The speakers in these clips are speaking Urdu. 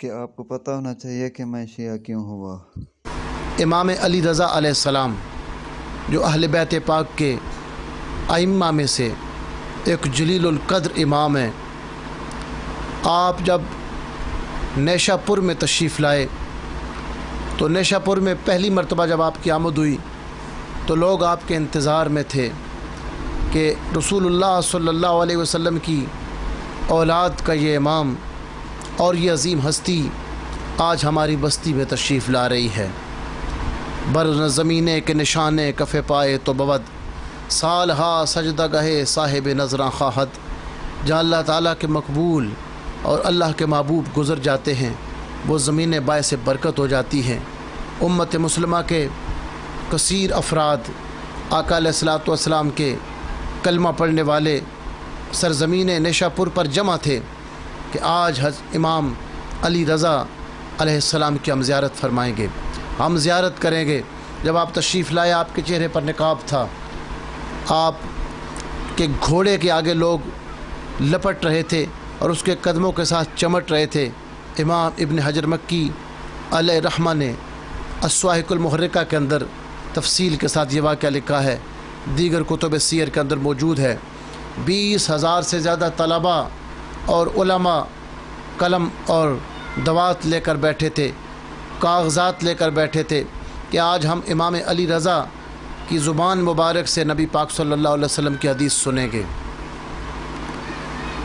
کہ آپ کو پتہ ہونا چاہیے کہ میں شیعہ کیوں ہوا۔ امام علی رضا علیہ السلام جو اہل بیت پاک کے ائمہ میں سے ایک جلیل القدر امام ہیں، آپ جب نیشا پور میں تشریف لائے تو نیشا پور میں پہلی مرتبہ جب آپ کی آمد ہوئی تو لوگ آپ کے انتظار میں تھے کہ رسول اللہ صلی اللہ علیہ وسلم کی اولاد کا یہ امام اور یہ عظیم ہستی آج ہماری بستی میں تشریف لا رہی ہے۔ بر زمینے کے نشانے کف پائے تو بود، سالہا سجدہ گہے صاحب نظراں خواہد۔ جہاں اللہ تعالیٰ کے مقبول اور اللہ کے محبوب گزر جاتے ہیں وہ زمینیں باعث برکت ہو جاتی ہیں۔ امت مسلمہ کے کثیر افراد آقا علیہ الصلوۃ والسلام کے کلمہ پڑھنے والے سرزمین نیشا پور پر جمع تھے کہ آج امام علی رضا علیہ السلام کی ہم زیارت فرمائیں گے، ہم زیارت کریں گے۔ جب آپ تشریف لائے آپ کے چہرے پر نقاب تھا، آپ کے گھوڑے کے آگے لوگ لپٹ رہے تھے اور اس کے قدموں کے ساتھ چمٹ رہے تھے۔ امام ابن حجر مکی علیہ رحمہ نے الصواعق المحرقہ کے اندر تفصیل کے ساتھ یہ واقعہ لکھا ہے، دیگر کتب سیر کے اندر موجود ہے۔ 20,000 سے زیادہ طلباء اور علماء قلم اور دوات لے کر بیٹھے تھے، کاغذات لے کر بیٹھے تھے کہ آج ہم امام علی رضا کی زبان مبارک سے نبی پاک صلی اللہ علیہ وسلم کی حدیث سنیں گے۔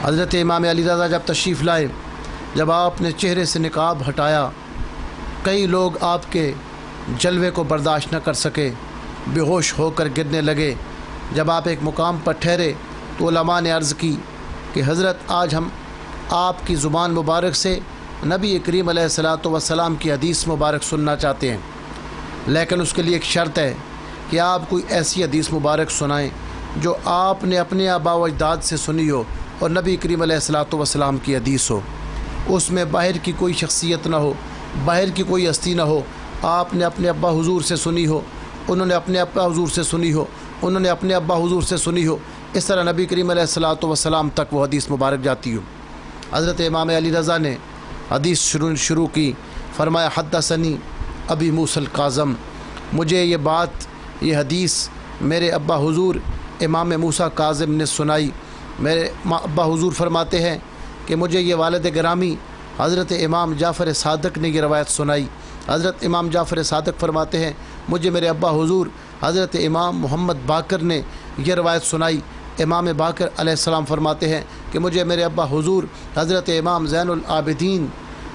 حضرت امام علی رضا جب تشریف لائے، جب آپ نے چہرے سے نقاب ہٹایا، کئی لوگ آپ کے جلوے کو برداشت نہ کر سکے، بے ہوش ہو کر گرنے لگے۔ جب آپ ایک مقام پر ٹھہرے تو علماء نے عرض کی کہ حضرت آج ہم آپ کی زبان مبارک سے نبی کریم علیہ الصلوۃ والسلام کی حدیث مبارک سننا چاہتے ہیں، لیکن اس کے لیے ایک شرط ہے کہ آپ کوئی ایسی حدیث مبارک سنائیں جو آپ نے اپنے آباء و اجداد سے سنی ہو اور نبی کریم علیہ الصلوۃ والسلام کی حدیث ہو، اس میں باہر کی کوئی شخصیت نہ ہو، باہر کی کوئی ہستی نہ ہو، آپ نے اپنے ابا حضور سے سنی ہو، انہوں نے اپنے ابا حضور سے سنی ہو، انہوں نے اپنے ابا حضور سے سنی ہو، اس طرح نبی کریم علیہ الصلوۃ والسلام تک وہ حدیث مبارک جاتی ہو۔ حضرت امام علی رضا نے حدیث شروع کی، فرمایا حدثنی ابی موسیٰ الکاظم، مجھے یہ حدیث میرے ابا حضور امام موسیٰ کاظم نے سنائی۔ میرے ابا حضور فرماتے ہیں کہ مجھے یہ والد گرامی حضرت امام جعفر صادق نے یہ روایت سنائی۔ حضرت امام جعفر صادق فرماتے ہیں مجھے میرے ابا حضور حضرت امام محمد باقر نے یہ روایت سنائی۔ امام باقر علیہ السلام فرماتے ہیں کہ مجھے میرے ابا حضور حضرت امام زین العابدین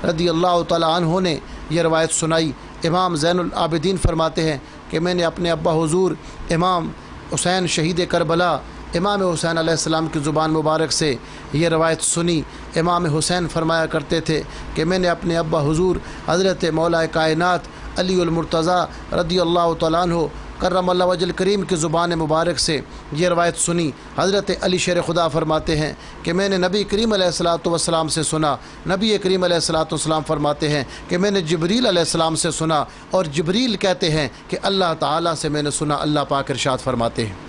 رضی اللہ تعالی عنہ نے یہ روایت سنائی۔ امام زین العابدین فرماتے ہیں کہ میں نے اپنے ابا حضور امام حسین شہید کربلا امام حسین علیہ السلام کی زبان مبارک سے یہ روایت سنی۔ امام حسین فرمایا کرتے تھے کہ میں نے اپنے ابا حضور حضرت مولا کائنات علی المرتضیٰ رضی اللہ تعالیٰ عنہ کرم اللہ وجہ الکریم کی زبان مبارک سے یہ روایت سنی۔ حضرت علی شیر خدا فرماتے ہیں کہ میں نے نبی کریم علیہ الصلوۃ والسلام سے سنا۔ نبی کریم علیہ الصلوۃ والسلام فرماتے ہیں کہ میں نے جبریل علیہ السلام سے سنا، اور جبریل کہتے ہیں کہ اللہ تعالیٰ سے میں نے سنا۔ اللہ پاک ارشاد فرماتے ہیں۔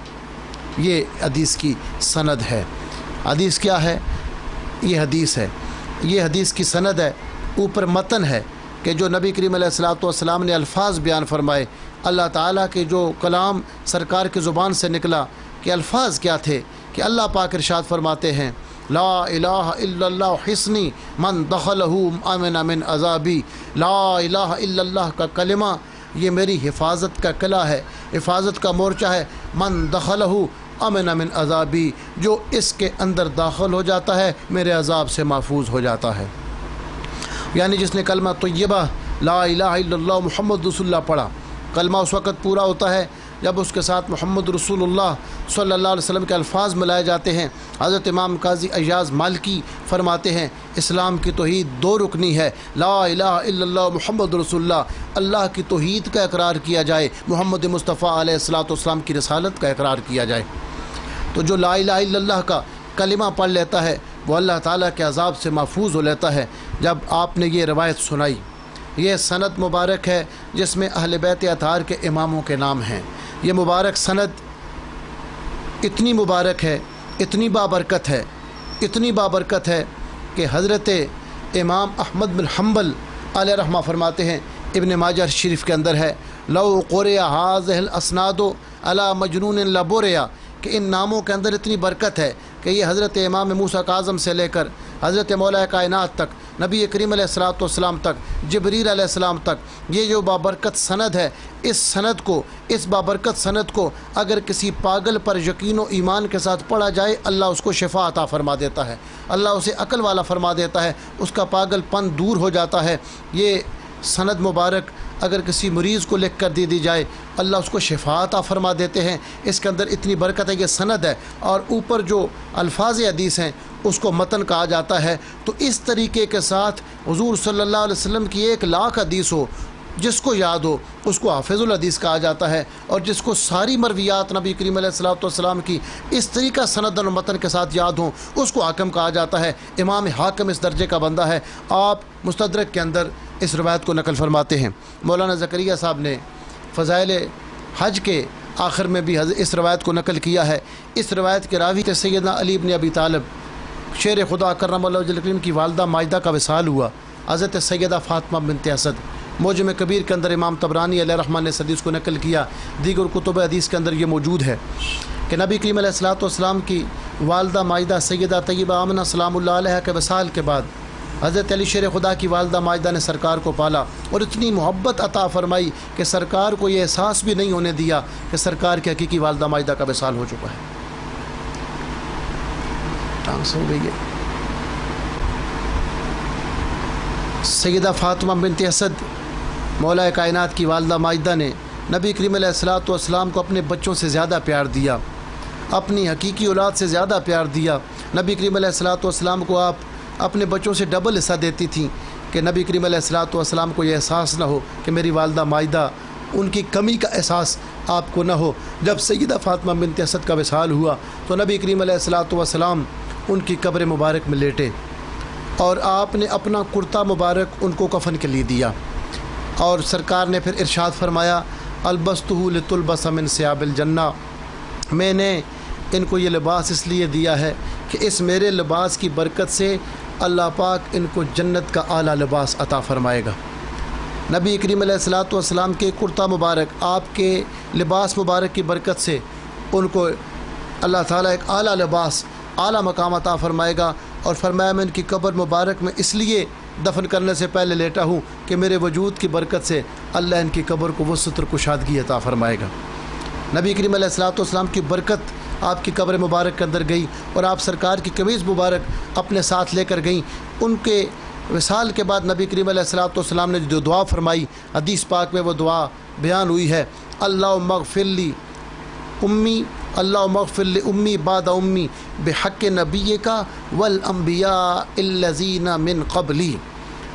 یہ حدیث کی سند ہے۔ حدیث کیا ہے؟ یہ حدیث ہے، یہ حدیث کی سند ہے۔ اوپر متن ہے کہ جو نبی کریم علیہ الصلوۃ والسلام نے الفاظ بیان فرمائے، اللہ تعالیٰ کے جو کلام سرکار کی زبان سے نکلا، کہ الفاظ کیا تھے کہ اللہ پاک ارشاد فرماتے ہیں لا الہ الا اللہ حصنی من دخلہ امن من عذابی۔ لا الہ الا اللہ کا کلمہ یہ میری حفاظت کا قلعہ ہے، حفاظت کا مورچہ ہے۔ من دخلہ امن من عذابی، جو اس کے اندر داخل ہو جاتا ہے میرے عذاب سے محفوظ ہو جاتا ہے۔ یعنی جس نے کلمہ طیبہ لا الہ الا اللہ محمد رسول اللہ پڑھا، کلمہ اس وقت پورا ہوتا ہے جب اس کے ساتھ محمد رسول اللہ صلی اللہ علیہ وسلم کے الفاظ ملائے جاتے ہیں۔ حضرت امام قاضی ایاز مالکی فرماتے ہیں اسلام کی توحید 2 رکنی ہے، لا الہ الا اللہ محمد رسول اللہ، اللہ کی توحید کا اقرار کیا جائے، محمد مصطفیٰ علیہ الصلوۃ والسلام کی رسالت کا اقرار کیا جائے۔ تو جو لا الہ الا اللہ کا کلمہ پڑھ لیتا ہے وہ اللہ تعالیٰ کے عذاب سے محفوظ ہو لیتا ہے۔ جب آپ نے یہ روایت سنائی، یہ سند مبارک ہے جس میں اہل بیت اطہار کے اماموں کے نام ہیں۔ یہ مبارک سند اتنی مبارک ہے اتنی بابرکت ہے، اتنی بابرکت ہے کہ حضرت امام احمد بن حنبل علیہ رحمہ فرماتے ہیں، ابن ماجہ شریف کے اندر ہے، لو قرئ ھذہ الاسناد علی مجنون لبرئ، کہ ان ناموں کے اندر اتنی برکت ہے کہ یہ حضرت امام موسیٰ کاظم سے لے کر حضرت مولا کائنات تک، نبی کریم علیہ الصلوۃ والسلام تک، جبریل علیہ السلام تک، یہ جو بابرکت سند ہے، اس سند کو، اس بابرکت سند کو اگر کسی پاگل پر یقین و ایمان کے ساتھ پڑھا جائے، اللہ اس کو شفا عطا فرما دیتا ہے، اللہ اسے عقل والا فرما دیتا ہے، اس کا پاگل پن دور ہو جاتا ہے۔ یہ سند مبارک اگر کسی مریض کو لکھ کر دے دی جائے، اللہ اس کو شفا عطا فرما دیتے ہیں۔ اس کے اندر اتنی برکت ہے، یہ سند ہے، اور اوپر جو الفاظ حدیث ہیں اس کو متن کہا جاتا ہے۔ تو اس طریقے کے ساتھ حضور صلی اللہ علیہ وسلم کی 1,00,000 حدیث ہو، جس کو یاد ہو اس کو حافظ الحدیث کہا جاتا ہے، اور جس کو ساری مرویات نبی کریم علیہ الصلوۃ والسلام کی اس طریقہ سند و متن کے ساتھ یاد ہوں، اس کو حاکم کہا جاتا ہے۔ امام حاکم اس درجے کا بندہ ہے۔ آپ مستدرک کے اندر اس روایت کو نقل فرماتے ہیں۔ مولانا زکریا صاحب نے فضائل حج کے آخر میں بھی اس روایت کو نقل کیا ہے۔ اس روایت کے راوی تھے سیدنا علی بن ابی طالب، شیر خدا کرم اللہ وجہ الکریم کی والدہ ماجدہ کا وصال ہوا، حضرت سیدہ فاطمہ بنت اسد۔ معجم کبیر کے اندر امام طبرانی علیہ رحمہ نے اس حدیث کو نقل کیا، دیگر کتب حدیث کے اندر یہ موجود ہے کہ نبی کریم علیہ الصلوۃ والسلام کی والدہ ماجدہ سیدہ طیبہ آمنہ سلام اللہ علیہ کے وصال کے بعد حضرت علی شیر خدا کی والدہ ماجدہ نے سرکار کو پالا اور اتنی محبت عطا فرمائی کہ سرکار کو یہ احساس بھی نہیں ہونے دیا کہ سرکار کی حقیقی والدہ ماجدہ کا وصال ہو چکا ہے۔ ٹانگ سے ہو گئی ہے۔ سیدہ فاطمہ بنت اسد مولا کائنات کی والدہ ماجدہ نے نبی کریم علیہ الصلوۃ والسلام کو اپنے بچوں سے زیادہ پیار دیا، اپنی حقیقی اولاد سے زیادہ پیار دیا۔ نبی کریم علیہ الصلوۃ والسلام کو آپ اپنے بچوں سے ڈبل حصہ دیتی تھیں کہ نبی کریم علیہ الصلوۃ والسلام کو یہ احساس نہ ہو کہ میری والدہ ماجدہ، ان کی کمی کا احساس آپ کو نہ ہو۔ جب سیدہ فاطمہ بنت اسد کا وصال ہوا تو نبی کریم علیہ الصلوۃ والسلام ان کی قبر مبارک میں لیٹے اور آپ نے اپنا کرتا مبارک ان کو کفن کے لیے دیا، اور سرکار نے پھر ارشاد فرمایا، البستہ لتلبس من ثیاب الجنہ، میں نے ان کو یہ لباس اس لیے دیا ہے کہ اس میرے لباس کی برکت سے اللہ پاک ان کو جنت کا اعلیٰ لباس عطا فرمائے گا۔ نبی کریم علیہ الصلوۃ والسلام کے کرتا مبارک، آپ کے لباس مبارک کی برکت سے ان کو اللہ تعالیٰ ایک اعلیٰ لباس، اعلیٰ مقام عطا فرمائے گا، اور فرمایا میں ان کی قبر مبارک میں اس لیے دفن کرنے سے پہلے لیٹا ہوں کہ میرے وجود کی برکت سے اللہ ان کی قبر کو وہ ستر کشادگی عطا فرمائے گا۔ نبی کریم علیہ الصلوۃ والسلام کی برکت آپ کی قبر مبارک کے اندر گئی، اور آپ سرکار کی قمیض مبارک اپنے ساتھ لے کر گئیں۔ ان کے وصال کے بعد نبی کریم علیہ الصلوۃ والسلام نے جو دعا فرمائی، حدیث پاک میں وہ دعا بیان ہوئی ہے، اللہم اغفر لی امی، اللہم اغفر لی امی بعد امی بحق نبیک والانبیاء الذین من قبلی۔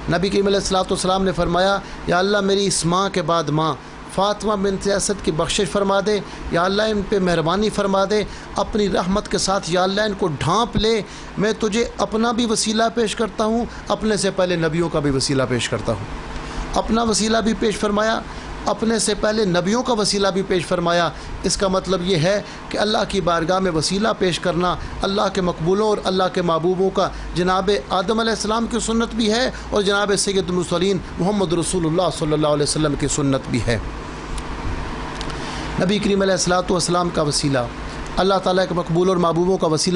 نبی کریم علیہ الصلوۃ والسلام نے فرمایا، یا اللہ میری اس ماں کے بعد ماں فاطمہ بنت اسد کی بخشش فرما دے، یا اللہ ان پہ مہربانی فرما دے، اپنی رحمت کے ساتھ یا اللہ ان کو ڈھانپ لے۔ میں تجھے اپنا بھی وسیلہ پیش کرتا ہوں، اپنے سے پہلے نبیوں کا بھی وسیلہ پیش کرتا ہوں۔ اپنا وسیلہ بھی پیش فرمایا، اپنے سے پہلے نبیوں کا وسیلہ بھی پیش فرمایا۔ اس کا مطلب یہ ہے کہ اللہ کی بارگاہ میں وسیلہ پیش کرنا اللہ کے مقبولوں اور اللہ کے محبوبوں کا جناب آدم علیہ السلام کی سنت بھی ہے، اور جناب سید المرسلین محمد رسول اللہ صلی اللہ علیہ وسلم کی سنت بھی ہے۔ نبی کریم علیہ الصلوۃ والسلام کا وسیلہ، اللہ تعالیٰ کے مقبول اور محبوبوں کا وسیلہ